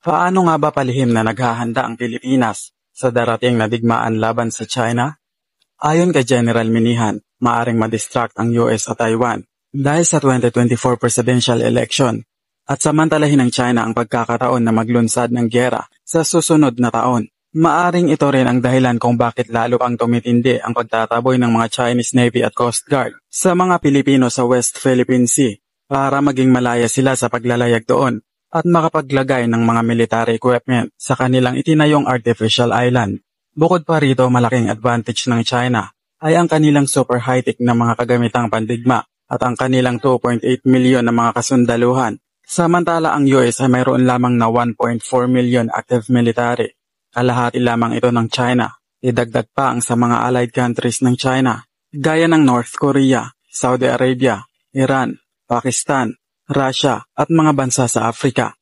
Paano nga ba palihim na naghahanda ang Pilipinas sa darating na digmaan laban sa China? Ayon kay General Minihan, maaring madistract ang US at Taiwan dahil sa 2024 presidential election at samantalahin ng China ang pagkakataon na maglunsad ng giyera sa susunod na taon. Maaring ito rin ang dahilan kung bakit lalo pang tumitindi ang pagtataboy ng mga Chinese Navy at Coast Guard sa mga Pilipino sa West Philippine Sea para maging malaya sila sa paglalayag doon at makapaglagay ng mga military equipment sa kanilang itinayong artificial island. Bukod pa rito, malaking advantage ng China ay ang kanilang super high-tech na mga kagamitang pandigma at ang kanilang 2.8 milyon na mga kasundaluhan. Samantala ang US ay mayroon lamang na 1.4 million active military. Kalahati lamang ito ng China. Idagdag pa ang sa mga allied countries ng China, gaya ng North Korea, Saudi Arabia, Iran, Pakistan, Russia at mga bansa sa Afrika.